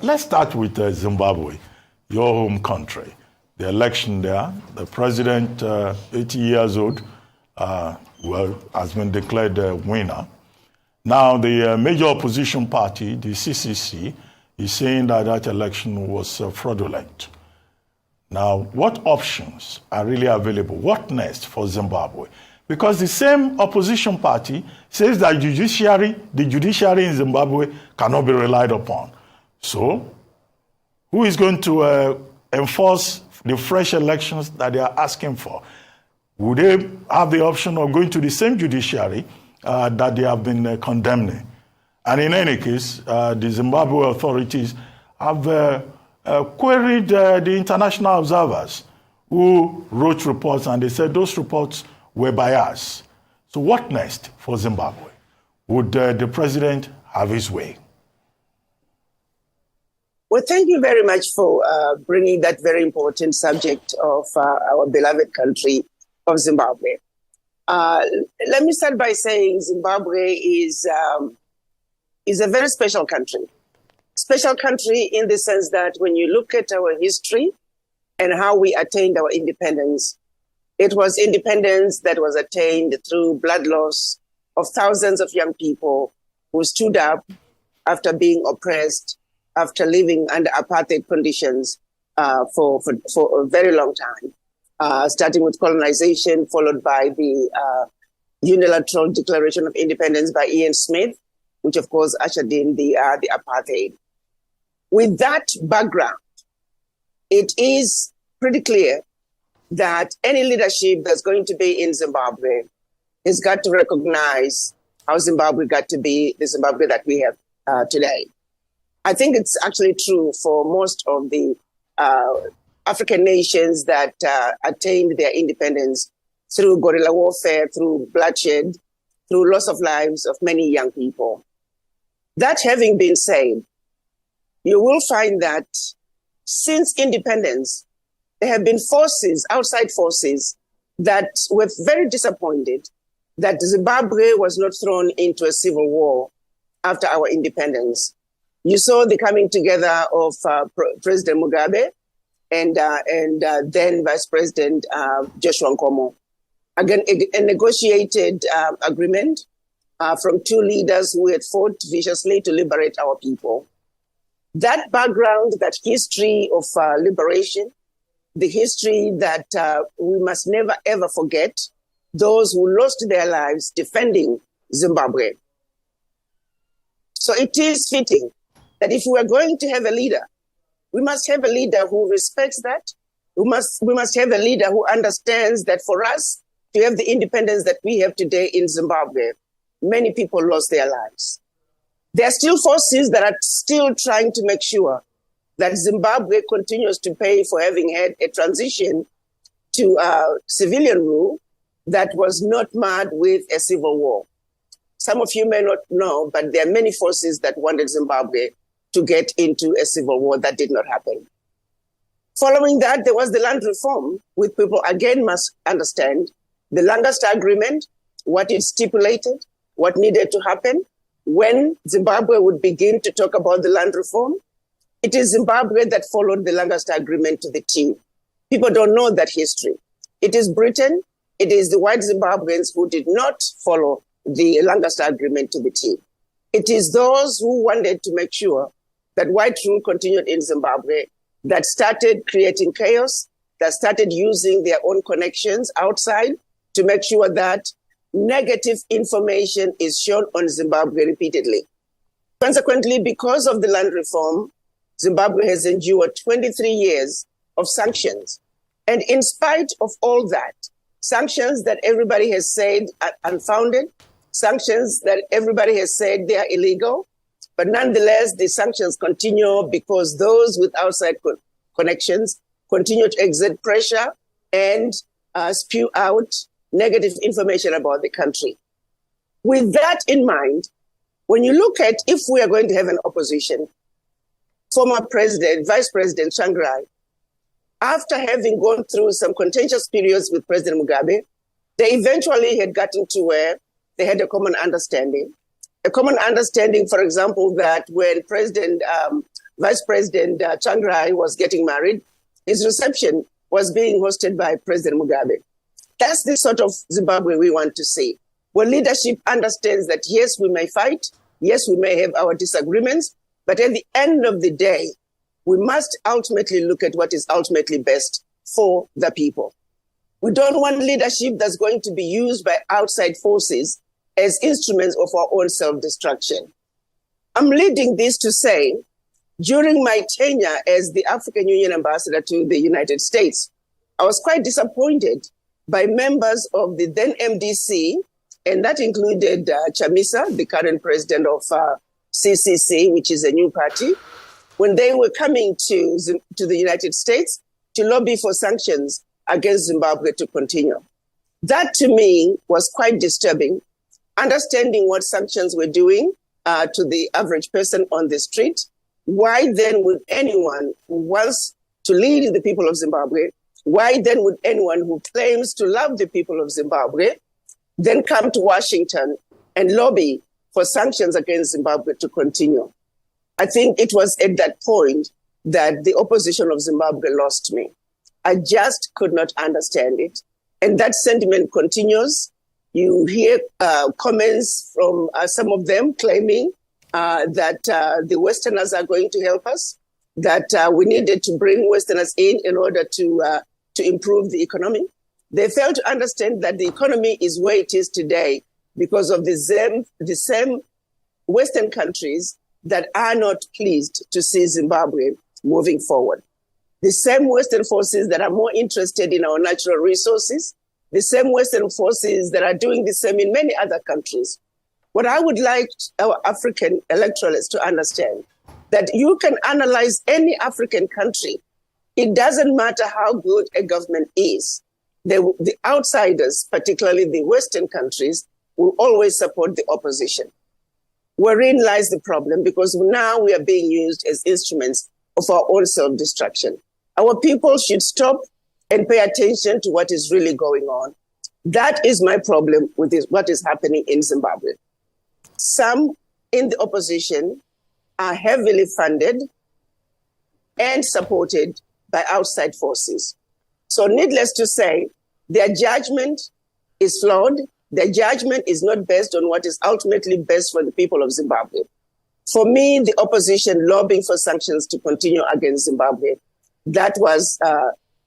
Let's start with Zimbabwe, your home country. The election there, the president, 80 years old, has been declared the winner. Now, the major opposition party, the CCC, is saying that that election was fraudulent. Now, what options are really available? What next for Zimbabwe? Because the same opposition party says that the judiciary in Zimbabwe cannot be relied upon. So, who is going to enforce the fresh elections that they are asking for? Would they have the option of going to the same judiciary that they have been condemning? And in any case, the Zimbabwe authorities have queried the international observers who wrote reports, and they said those reports were biased. So what next for Zimbabwe? Would the president have his way? Well, thank you very much for bringing that very important subject of our beloved country of Zimbabwe. Let me start by saying Zimbabwe is a very special country. Special country in the sense that when you look at our history and how we attained our independence, it was independence that was attained through blood loss of thousands of young people who stood up after being oppressed, after living under apartheid conditions for a very long time, starting with colonization, followed by the unilateral declaration of independence by Ian Smith, which of course ushered in the apartheid. With that background, it is pretty clear that any leadership that's going to be in Zimbabwe has got to recognize how Zimbabwe got to be the Zimbabwe that we have today. I think it's actually true for most of the African nations that attained their independence through guerrilla warfare, through bloodshed, through loss of lives of many young people. That having been said, you will find that since independence, there have been forces, outside forces, that were very disappointed that Zimbabwe was not thrown into a civil war after our independence. You saw the coming together of President Mugabe and then Vice President Joshua Nkomo. Again, a negotiated agreement from two leaders who had fought viciously to liberate our people. That background, that history of liberation, the history that we must never ever forget, those who lost their lives defending Zimbabwe. So it is fitting that if we are going to have a leader, we must have a leader who respects that. We must have a leader who understands that for us to have the independence that we have today in Zimbabwe, many people lost their lives. There are still forces that are still trying to make sure that Zimbabwe continues to pay for having had a transition to civilian rule that was not marred with a civil war. Some of you may not know, but there are many forces that wanted Zimbabwe to get into a civil war. That did not happen. Following that, there was the land reform, which people again must understand. The Lancaster Agreement, what it stipulated, what needed to happen, when Zimbabwe would begin to talk about the land reform. It is Zimbabwe that followed the Lancaster Agreement to the T. People don't know that history. It is Britain, it is the white Zimbabweans who did not follow the Lancaster Agreement to the T. It is those who wanted to make sure that white rule continued in Zimbabwe that started creating chaos, that started using their own connections outside to make sure that negative information is shown on Zimbabwe repeatedly. Consequently, because of the land reform, Zimbabwe has endured 23 years of sanctions. And in spite of all that, sanctions that everybody has said are unfounded, sanctions that everybody has said they are illegal, but nonetheless, the sanctions continue because those with outside connections continue to exert pressure and spew out negative information about the country. With that in mind, when you look at if we are going to have an opposition, former president, Vice President Tsvangirai, after having gone through some contentious periods with President Mugabe, they eventually had gotten to where they had a common understanding. A common understanding, for example, that when President Vice President Tsvangirai was getting married, his reception was being hosted by President Mugabe. That's the sort of Zimbabwe we want to see, where leadership understands that, yes, we may fight, yes, we may have our disagreements, but at the end of the day, we must ultimately look at what is ultimately best for the people. We don't want leadership that's going to be used by outside forces as instruments of our own self-destruction. I'm leading this to say, during my tenure as the African Union ambassador to the United States, I was quite disappointed by members of the then MDC, and that included Chamisa, the current president of CCC, which is a new party, when they were coming to the United States to lobby for sanctions against Zimbabwe to continue. That to me was quite disturbing, understanding what sanctions were doing to the average person on the street. Why then would anyone who wants to lead the people of Zimbabwe, why then would anyone who claims to love the people of Zimbabwe then come to Washington and lobby for sanctions against Zimbabwe to continue? I think it was at that point that the opposition of Zimbabwe lost me. I just could not understand it. And that sentiment continues. You hear comments from some of them claiming that the Westerners are going to help us, that we needed to bring Westerners in order to improve the economy. They fail to understand that the economy is where it is today because of the same Western countries that are not pleased to see Zimbabwe moving forward. The same Western forces that are more interested in our natural resources, the same Western forces that are doing the same in many other countries. What I would like our African electorates to understand, that you can analyze any African country. It doesn't matter how good a government is. The outsiders, particularly the Western countries, will always support the opposition. Wherein lies the problem, because now we are being used as instruments of our own self-destruction. Our people should stop and pay attention to what is really going on. That is my problem with what is happening in Zimbabwe. Some in the opposition are heavily funded and supported by outside forces. So needless to say, their judgment is flawed. Their judgment is not based on what is ultimately best for the people of Zimbabwe. For me, the opposition lobbying for sanctions to continue against Zimbabwe, that was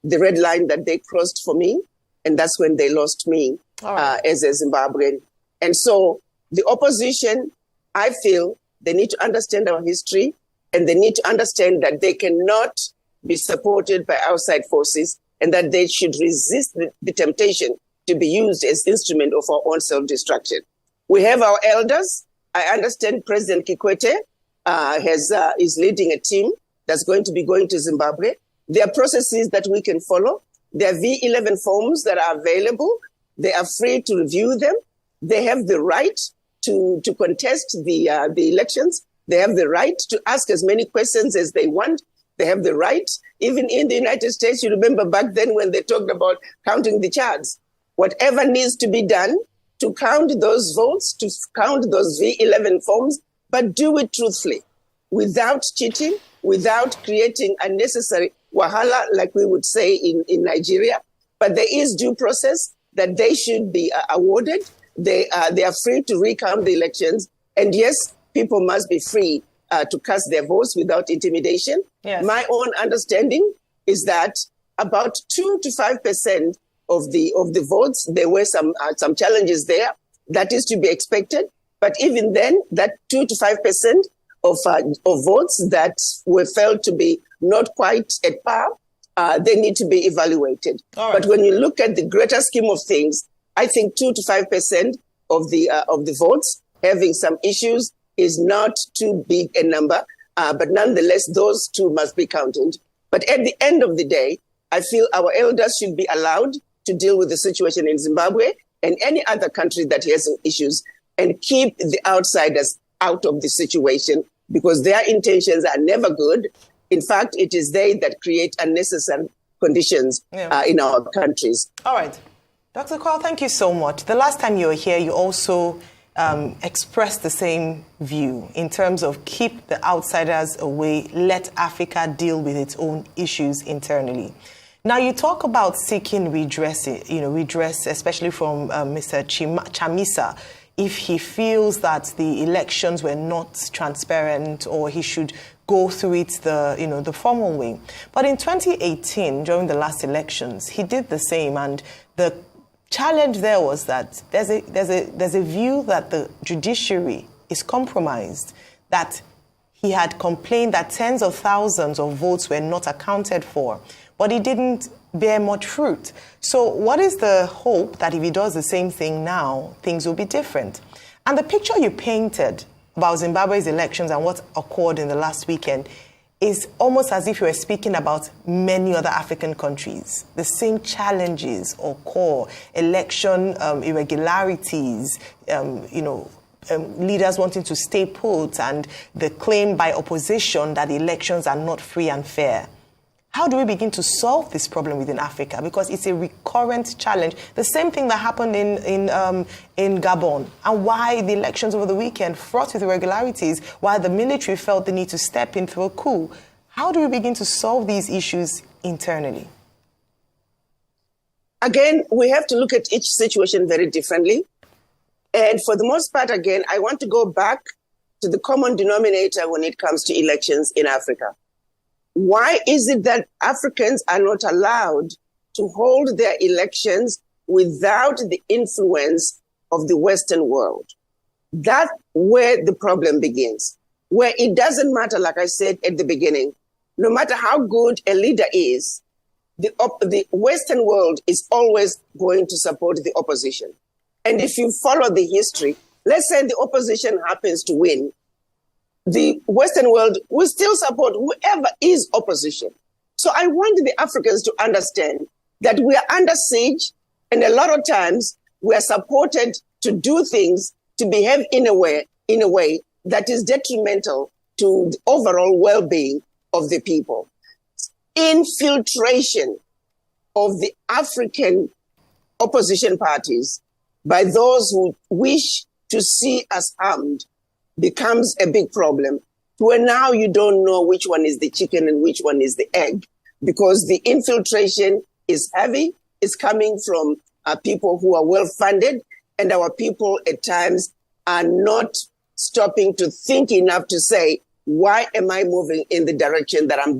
the red line that they crossed for me, and that's when they lost me as a Zimbabwean. And so the opposition, I feel they need to understand our history, and they need to understand that they cannot be supported by outside forces, and that they should resist the temptation to be used as instrument of our own self-destruction. We have our elders. I understand President Kikwete is leading a team that's going to be going to Zimbabwe. There are processes that we can follow. There are V11 forms that are available. They are free to review them. They have the right to contest the elections. They have the right to ask as many questions as they want. They have the right, even in the United States, you remember back then when they talked about counting the charts. Whatever needs to be done to count those votes, to count those V11 forms, but do it truthfully, without cheating, without creating unnecessary wahala, like we would say in Nigeria. But there is due process that they should be awarded. They are free to recount the elections. And yes, people must be free to cast their votes without intimidation. Yes. My own understanding is that about 2 to 5% of the votes, there were some challenges there. That is to be expected. But even then, that 2 to 5% of votes that were felt to be not quite at par, they need to be evaluated. Right. But when you look at the greater scheme of things, I think 2 to 5% of the votes having some issues is not too big a number. But nonetheless, those two must be counted. But at the end of the day, I feel our elders should be allowed to deal with the situation in Zimbabwe and any other country that has issues, and keep the outsiders out of the situation, because their intentions are never good. In fact, it is they that create unnecessary conditions in our countries. All right. Dr. Kwao, thank you so much. The last time you were here, you also expressed the same view in terms of keep the outsiders away, let Africa deal with its own issues internally. Now, you talk about seeking redress, especially from Mr. Chamisa, if he feels that the elections were not transparent or he should go through it the formal way. But in 2018, during the last elections, he did the same, and the challenge there was that there's a view that the judiciary is compromised, that he had complained that tens of thousands of votes were not accounted for, but it didn't bear much fruit. So what is the hope that if he does the same thing now, things will be different? And the picture you painted about Zimbabwe's elections and what occurred in the last weekend is almost as if you were speaking about many other African countries. The same challenges occur, election irregularities, leaders wanting to stay put, and the claim by opposition that elections are not free and fair. How do we begin to solve this problem within Africa? Because it's a recurrent challenge. The same thing that happened in Gabon, and why the elections over the weekend fraught with irregularities, why the military felt the need to step in through a coup. How do we begin to solve these issues internally? Again, we have to look at each situation very differently. And for the most part, again, I want to go back to the common denominator when it comes to elections in Africa. Why is it that Africans are not allowed to hold their elections without the influence of the Western world? That's where the problem begins, where it doesn't matter, like I said at the beginning, no matter how good a leader is, the Western world is always going to support the opposition. And if you follow the history, let's say the opposition happens to win, the Western world will still support whoever is opposition. So I want the Africans to understand that we are under siege, and a lot of times we are supported to do things, to behave in a way that is detrimental to the overall well-being of the people. Infiltration of the African opposition parties by those who wish to see us harmed becomes a big problem, where now you don't know which one is the chicken and which one is the egg, because the infiltration is heavy. It's coming from people who are well-funded, and our people at times are not stopping to think enough to say, why am I moving in the direction that I'm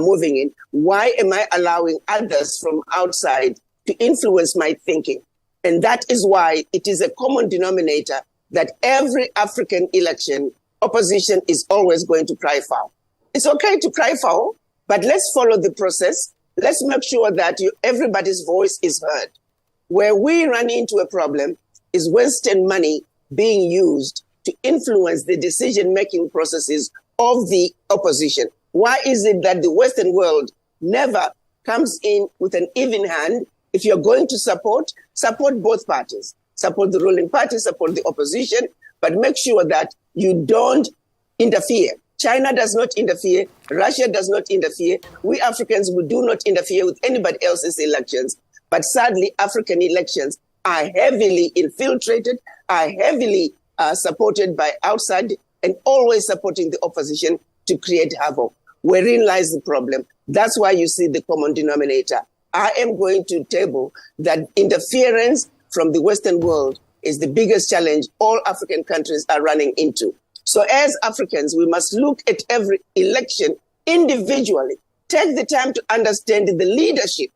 moving in? Why am I allowing others from outside to influence my thinking? And that is why it is a common denominator that every African election, opposition is always going to cry foul. It's okay to cry foul, but let's follow the process. Let's make sure that everybody's voice is heard. Where we run into a problem is Western money being used to influence the decision-making processes of the opposition. Why is it that the Western world never comes in with an even hand? If you're going to support both parties. Support the ruling party, support the opposition, but make sure that you don't interfere. China does not interfere. Russia does not interfere. We Africans, we do not interfere with anybody else's elections. But sadly, African elections are heavily infiltrated, are heavily supported by outside, and always supporting the opposition to create havoc. Wherein lies the problem. That's why you see the common denominator. I am going to table that interference from the Western world is the biggest challenge all African countries are running into. So as Africans, we must look at every election individually. Take the time to understand the leadership.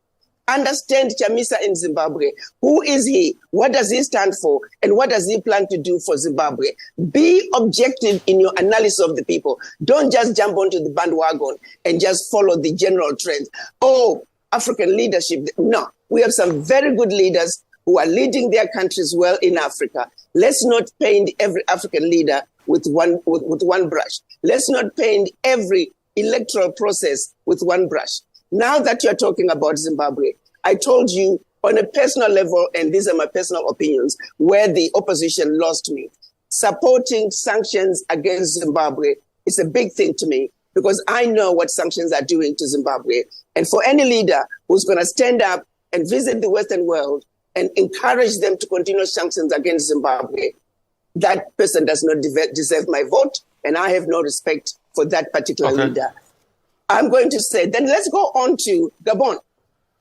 Understand Chamisa in Zimbabwe. Who is he? What does he stand for? And what does he plan to do for Zimbabwe? Be objective in your analysis of the people. Don't just jump onto the bandwagon and just follow the general trends. Oh, African leadership. No, we have some very good leaders who are leading their countries well in Africa. Let's not paint every African leader with one brush. Let's not paint every electoral process with one brush. Now that you're talking about Zimbabwe, I told you on a personal level, and these are my personal opinions, where the opposition lost me. Supporting sanctions against Zimbabwe is a big thing to me, because I know what sanctions are doing to Zimbabwe. And for any leader who's going to stand up and visit the Western world and encourage them to continue sanctions against Zimbabwe, that person does not deserve my vote, and I have no respect for that particular leader. I'm going to say, then let's go on to Gabon.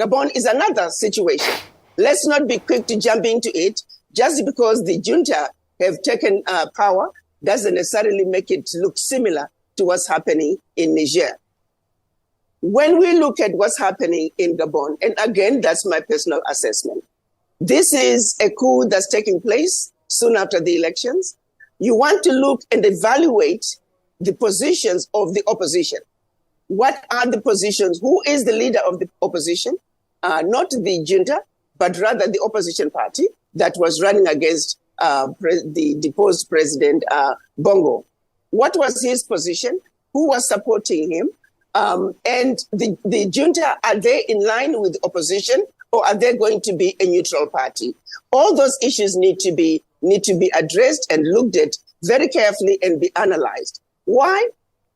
Gabon is another situation. Let's not be quick to jump into it. Just because the junta have taken power doesn't necessarily make it look similar to what's happening in Niger. When we look at what's happening in Gabon, and again, that's my personal assessment, this is a coup that's taking place soon after the elections. You want to look and evaluate the positions of the opposition. What are the positions? Who is the leader of the opposition? Not the junta, but rather the opposition party that was running against the deposed president, Bongo. What was his position? Who was supporting him? And the junta, are they in line with the opposition, or are they going to be a neutral party? All those issues need to be addressed and looked at very carefully and be analyzed. Why?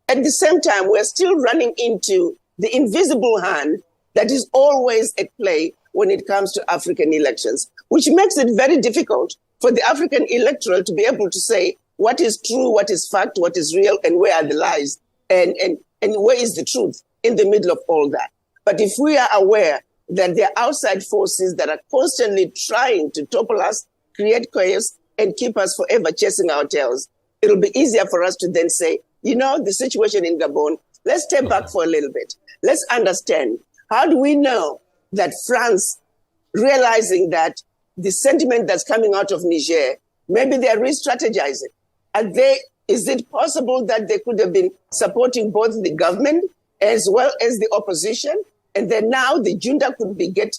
At the same time, we're still running into the invisible hand that is always at play when it comes to African elections, which makes it very difficult for the African electorate to be able to say what is true, what is fact, what is real, and where are the lies, and where is the truth in the middle of all that. But if we are aware that there are outside forces that are constantly trying to topple us, create chaos, and keep us forever chasing our tails, it'll be easier for us to then say, you know, the situation in Gabon, let's step back for a little bit. Let's understand, how do we know that France, realizing that the sentiment that's coming out of Niger, maybe they're re-strategizing. Is it possible that they could have been supporting both the government as well as the opposition? And then now the junta could get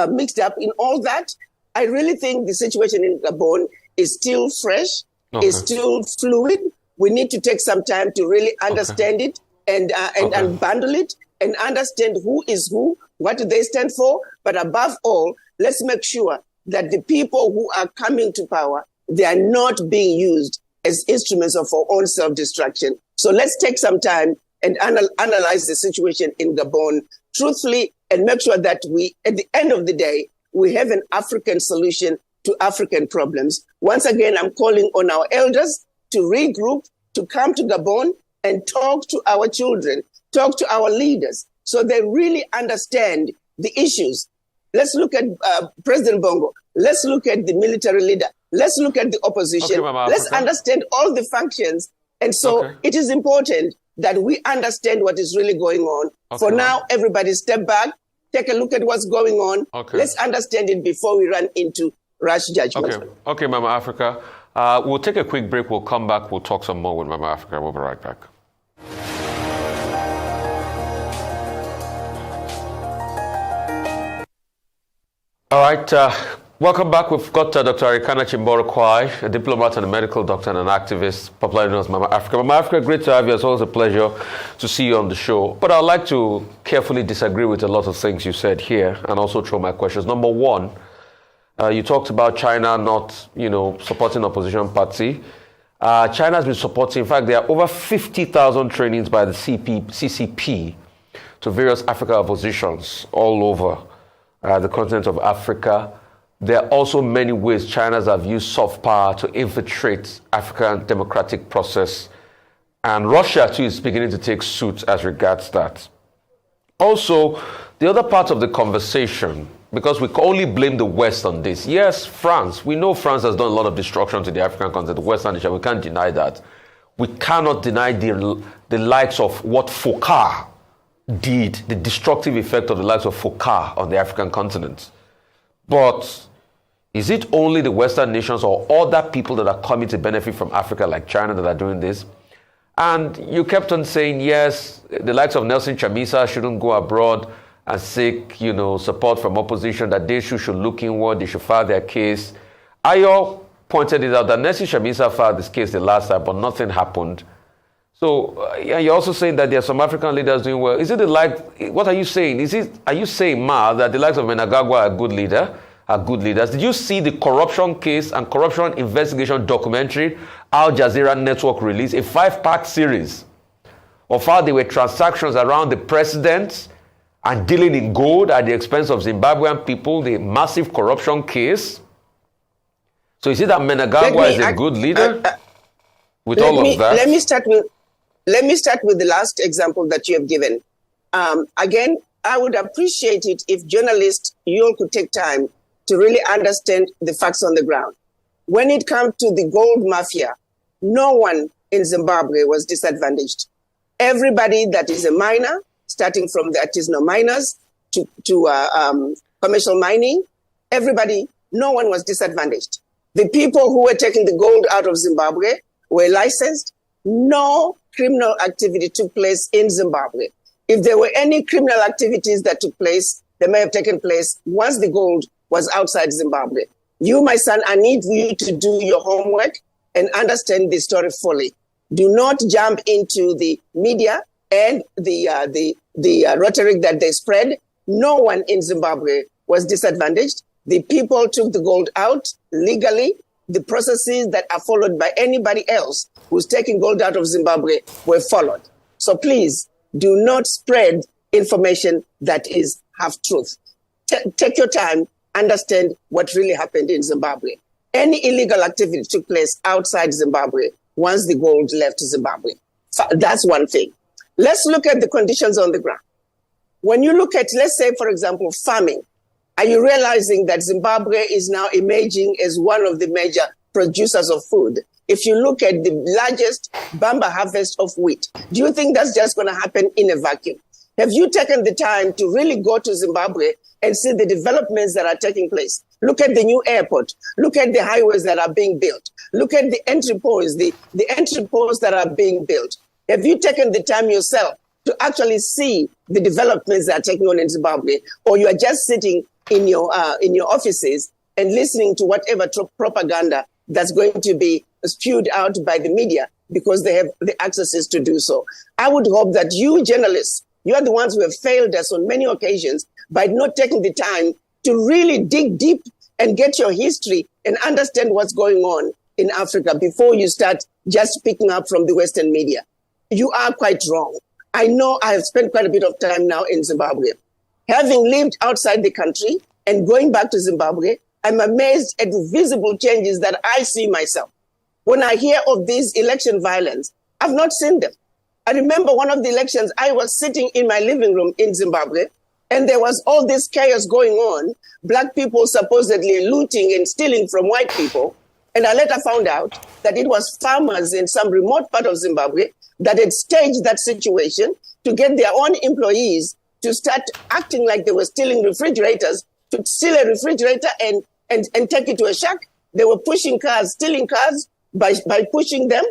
mixed up in all that? I really think the situation in Gabon is still fresh, is still fluid. We need to take some time to really understand it and unbundle it and understand who is who, what do they stand for. But above all, let's make sure that the people who are coming to power, they are not being used as instruments of our own self-destruction. So let's take some time and analyze the situation in Gabon truthfully and make sure that we, at the end of the day, we have an African solution to African problems. Once again, I'm calling on our elders to regroup, to come to Gabon and talk to our children, talk to our leaders, so they really understand the issues. Let's look at President Bongo. Let's look at the military leader. Let's look at the opposition. Let's understand all the functions. And so it is important that we understand what is really going on. For now, everybody step back, take a look at what's going on. Let's understand it before we run into rash judgment. Okay, Mama Africa. We'll take a quick break. We'll come back. We'll talk some more with Mama Africa. We'll be right back. All right. Welcome back. We've got Dr. Arikana Chimboro-Kwai, a diplomat and a medical doctor and an activist, popularly known as Mama Africa. Mama Africa, great to have you. It's always a pleasure to see you on the show. But I'd like to carefully disagree with a lot of things you said here and also throw my questions. Number one, you talked about China not, supporting opposition party. China has been supporting, in fact, there are over 50,000 trainings by the CCP to various African oppositions all over the continent of Africa. There are also many ways China have used soft power to infiltrate African democratic process. And Russia, too, is beginning to take suit as regards that. Also, the other part of the conversation, because we can only blame the West on this. Yes, France. We know France has done a lot of destruction to the African continent, the Western nation. We can't deny that. We cannot deny the likes of what Foucault did, the destructive effect of the likes of Foucault on the African continent. But is it only the Western nations or other people that are coming to benefit from Africa, like China, that are doing this? And you kept on saying, yes, the likes of Nelson Chamisa shouldn't go abroad and seek, support from opposition, that they should look inward, they should file their case. Ayo pointed it out that Nelson Chamisa filed this case the last time, but nothing happened. So you're also saying that there are some African leaders doing well. Is it what are you saying? Are you saying, Ma, that the likes of Menagagwa are good leaders? Did you see the corruption case and corruption investigation documentary Al Jazeera Network released, a 5-part series of how there were transactions around the president and dealing in gold at the expense of Zimbabwean people, the massive corruption case? So is it that Mnangagwa is a good leader with all of that? Let me start with the last example that you have given. Again, I would appreciate it if journalists, you all could take time to really understand the facts on the ground. When it comes to the gold mafia, no one in Zimbabwe was disadvantaged. Everybody that is a miner, starting from the artisanal miners to commercial mining, everybody, no one was disadvantaged. The people who were taking the gold out of Zimbabwe were licensed. No criminal activity took place in Zimbabwe. If there were any criminal activities that took place, they may have taken place once the gold was outside Zimbabwe. You, my son, I need you to do your homework and understand the story fully. Do not jump into the media and the rhetoric that they spread. No one in Zimbabwe was disadvantaged. The people took the gold out legally. The processes that are followed by anybody else who's taking gold out of Zimbabwe were followed. So please do not spread information that is half truth. Take your time, understand what really happened in Zimbabwe. Any illegal activity took place outside Zimbabwe once the gold left Zimbabwe. That's one thing. Let's look at the conditions on the ground. When you look at, let's say, for example, farming, are you realizing that Zimbabwe is now emerging as one of the major producers of food? If you look at the largest Bamba harvest of wheat, do you think that's just going to happen in a vacuum? Have you taken the time to really go to Zimbabwe and see the developments that are taking place? Look at the new airport. Look at the highways that are being built. Look at the entrepôts, the entrepôts that are being built. Have you taken the time yourself to actually see the developments that are taking on in Zimbabwe? Or you are just sitting in your offices and listening to whatever propaganda that's going to be spewed out by the media because they have the accesses to do so? I would hope that you journalists, you are the ones who have failed us on many occasions by not taking the time to really dig deep and get your history and understand what's going on in Africa before you start just picking up from the Western media. You are quite wrong. I know I have spent quite a bit of time now in Zimbabwe. Having lived outside the country and going back to Zimbabwe, I'm amazed at the visible changes that I see myself. When I hear of these election violence, I've not seen them. I remember one of the elections, I was sitting in my living room in Zimbabwe, and there was all this chaos going on, black people supposedly looting and stealing from white people. And I later found out that it was farmers in some remote part of Zimbabwe that had staged that situation to get their own employees to start acting like they were stealing refrigerators, to steal a refrigerator and take it to a shack. They were pushing cars, stealing cars by pushing them.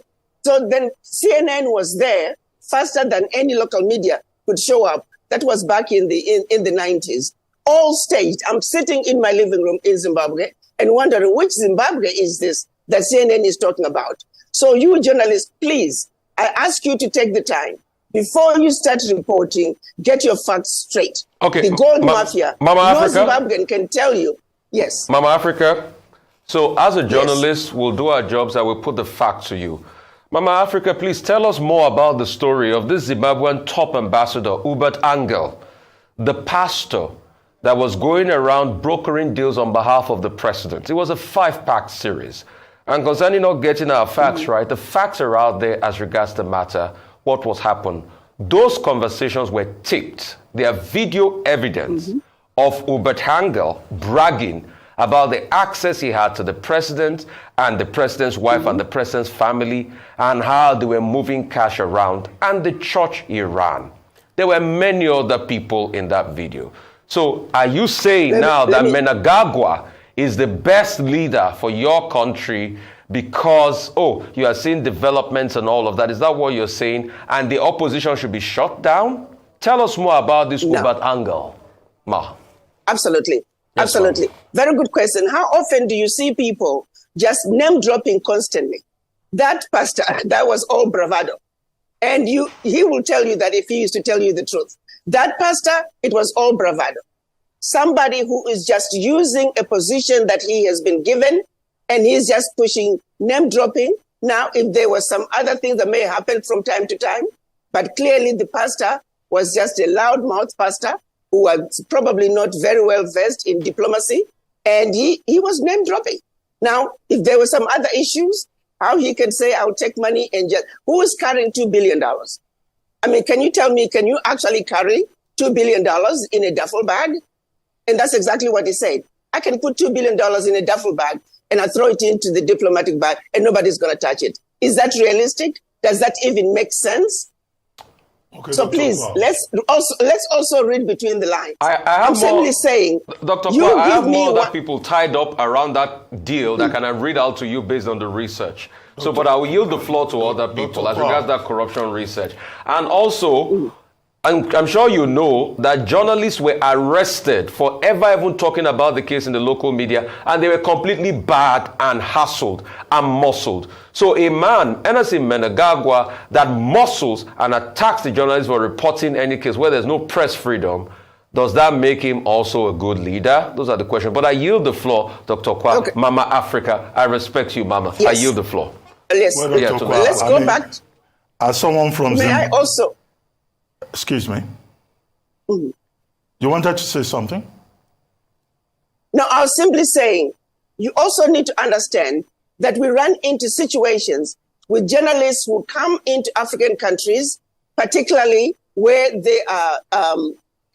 So then CNN was there faster than any local media could show up. That was back in the 90s. All staged. I'm sitting in my living room in Zimbabwe and wondering which Zimbabwe is this that CNN is talking about. So you journalists, please, I ask you to take the time. Before you start reporting, get your facts straight. Okay. The gold mafia, Mama no Africa, Zimbabwean can tell you. Yes. Mama Africa, so as a journalist, yes, we'll do our jobs and we'll put the facts to you. Mama Africa, please tell us more about the story of this Zimbabwean top ambassador, Hubert Angel, the pastor that was going around brokering deals on behalf of the president. It was a 5-pack series. And concerning not getting our facts right, the facts are out there as regards the matter, what was happened. Those conversations were taped. There are video evidence of Hubert Angel bragging about the access he had to the president and the president's wife and the president's family and how they were moving cash around and the church he ran. There were many other people in that video. So are you saying that Mnangagwa is the best leader for your country because, you are seeing developments and all of that? Is that what you're saying? And the opposition should be shut down? Tell us more about this Hubert Angel, Ma. Absolutely. Yes, absolutely. ma'am. Very good question. How often do you see people just name dropping constantly? That pastor, that was all bravado. And he will tell you that if he used to tell you the truth. That pastor, it was all bravado. Somebody who is just using a position that he has been given and he's just pushing name dropping. Now, if there were some other things that may happen from time to time, but clearly the pastor was just a loudmouth pastor who was probably not very well versed in diplomacy, and he was name dropping. Now, if there were some other issues, how he can say, I'll take money and just, who is carrying $2 billion? I mean, can you tell me, can you actually carry $2 billion in a duffel bag? And that's exactly what he said. I can put $2 billion in a duffel bag and I throw it into the diplomatic bag and nobody's going to touch it. Is that realistic? Does that even make sense? Okay, so Dr. please, Kwao. let's also read between the lines. I'm simply saying, Dr. you Kwao, I have give me more other one- people tied up around that deal that can I read out to you based on the research. So, but I will yield the floor to other people as Kwao. regards that corruption research. And also, I'm sure you know that journalists were arrested for ever even talking about the case in the local media, and they were completely barred and hassled and muscled. So a man, Emerson Menegagwa, that muscles and attacks the journalists for reporting any case where there's no press freedom, does that make him also a good leader? Those are the questions. But I yield the floor, Dr. Kwao. Okay. Mama Africa, I respect you, Mama. Yes. I yield the floor. Yes. Well, Dr. Yeah, Kwao, Let's go back. As someone from May I also? excuse me. You wanted to say something? No, I was simply saying, you also need to understand that we run into situations with journalists who come into African countries, particularly where there are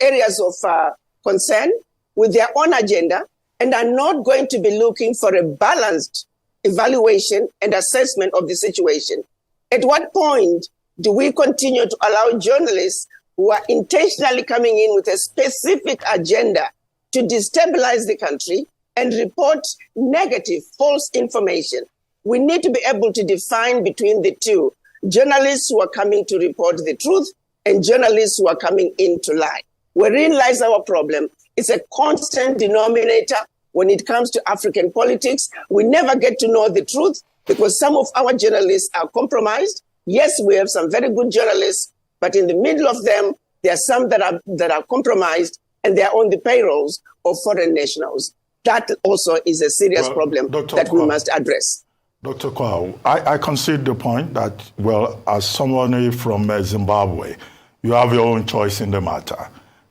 areas of concern with their own agenda, and are not going to be looking for a balanced evaluation and assessment of the situation. At what point do we continue to allow journalists who are intentionally coming in with a specific agenda to destabilize the country and report negative, false information? We need to be able to define between the two: journalists who are coming to report the truth and journalists who are coming in to lie. Wherein lies our problem. It's a constant denominator when it comes to African politics. We never get to know the truth because some of our journalists are compromised. Yes, we have some very good journalists, but in the middle of them, there are some that are compromised and they are on the payrolls of foreign nationals. That also is a serious problem Dr. that we Kwao. must address. Dr. Kwao, I concede the point that, well, as someone from Zimbabwe, you have your own choice in the matter.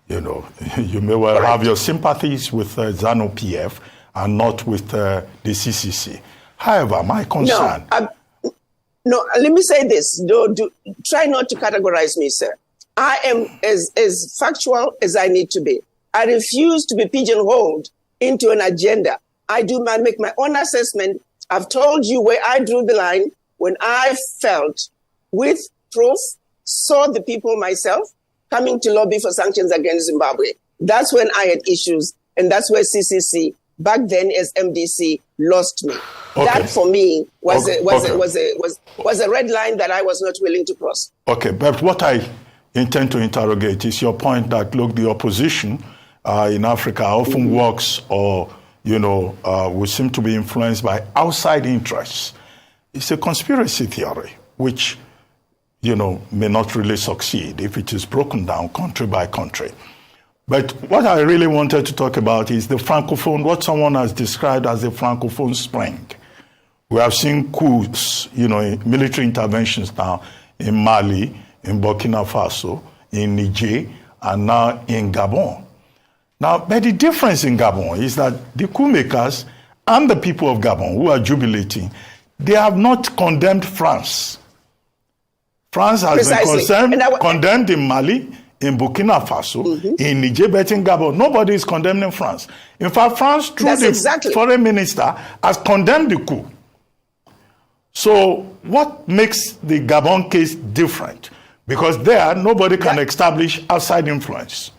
You know, you may well have your sympathies with ZANU-PF and not with the CCC. However, my concern... No, let me say this. Try not to categorize me, sir. I am as factual as I need to be. I refuse to be pigeonholed into an agenda. I make my own assessment. I've told you where I drew the line when I felt, with proof, saw the people myself coming to lobby for sanctions against Zimbabwe. That's when I had issues, and that's where CCC, back then as MDC, lost me. Okay. That for me was Okay. a red line that I was not willing to cross. Okay, but what I intend to interrogate is your point that, look, the opposition in Africa often works or, we seem to be influenced by outside interests. It's a conspiracy theory, which, may not really succeed if it is broken down country by country. But what I really wanted to talk about is the Francophone, what someone has described as the Francophone spring. We have seen coups, military interventions now in Mali, in Burkina Faso, in Niger, and now in Gabon. Now, but the difference in Gabon is that the coup makers and the people of Gabon who are jubilating, they have not condemned France. France has been condemned in Mali, in Burkina Faso, in Niger, but in Gabon, nobody is condemning France. In fact, France, through the foreign minister, has condemned the coup. So what makes the Gabon case different? Because there, nobody can establish outside influence.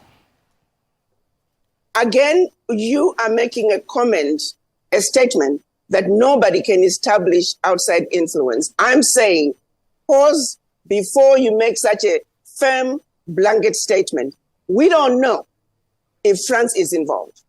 Again, you are making a comment, a statement that nobody can establish outside influence. I'm saying, pause before you make such a firm blanket statement. We don't know if France is involved.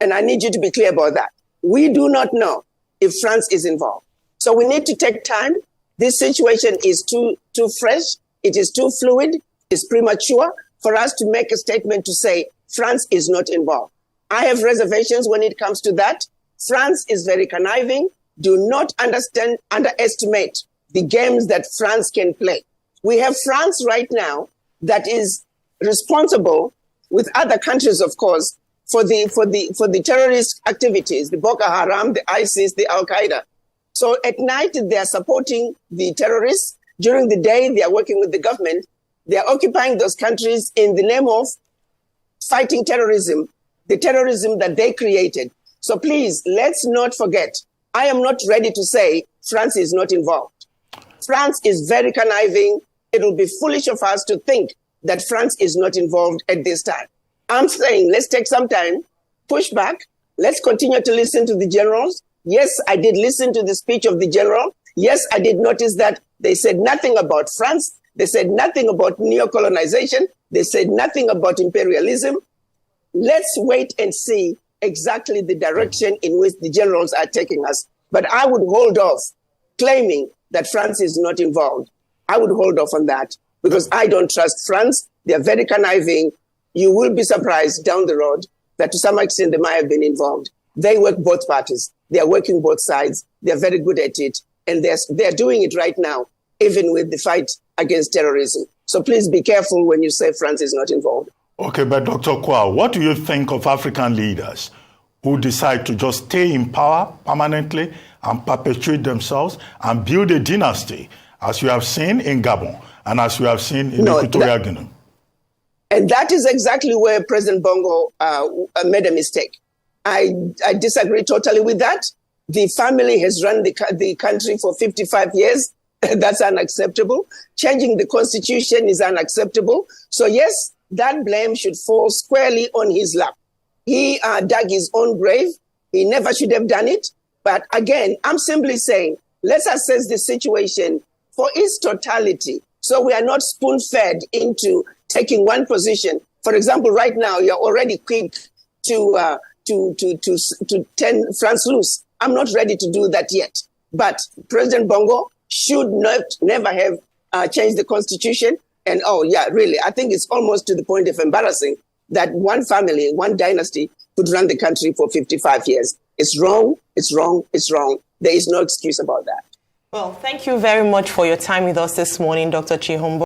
And I need you to be clear about that. We do not know if France is involved. So we need to take time. This situation is too fresh. It is too fluid. It's premature for us to make a statement to say France is not involved. I have reservations when it comes to that. France is very conniving. Do not underestimate the games that France can play. We have France right now that is responsible, with other countries, of course, for the terrorist activities, the Boko Haram, the ISIS, the Al Qaeda. So at night they are supporting the terrorists. During the day they are working with the government. They are occupying those countries in the name of fighting terrorism, the terrorism that they created. So please, let's not forget. I am not ready to say France is not involved. France is very conniving. It will be foolish of us to think that France is not involved at this time. I'm saying let's take some time, push back. Let's continue to listen to the generals. Yes, I did listen to the speech of the general. Yes, I did notice that they said nothing about France. They said nothing about neo-colonization. They said nothing about imperialism. Let's wait and see exactly the direction in which the generals are taking us. But I would hold off claiming that France is not involved. I would hold off on that because I don't trust France. They're very conniving. You will be surprised down the road that to some extent they might have been involved. They work both parties. They are working both sides. They're very good at it. And they're doing it right now, even with the fight against terrorism. So please be careful when you say France is not involved. Okay, but Dr. Kwa, what do you think of African leaders who decide to just stay in power permanently and perpetuate themselves and build a dynasty, as you have seen in Gabon and as you have seen in Equatorial Guinea? And that is exactly where President Bongo made a mistake. I disagree totally with that. The family has run the country for 55 years. That's unacceptable. Changing the constitution is unacceptable. So yes, that blame should fall squarely on his lap. He dug his own grave. He never should have done it. But again, I'm simply saying, let's assess the situation for its totality. So we are not spoon-fed into taking one position. For example, right now, you're already quick to turn France loose. I'm not ready to do that yet. But President Bongo should never have changed the constitution. And oh yeah, really, I think it's almost to the point of embarrassing that one family, one dynasty could run the country for 55 years. It's wrong, it's wrong, it's wrong. There is no excuse about that. Well, thank you very much for your time with us this morning, Dr. Chihombo.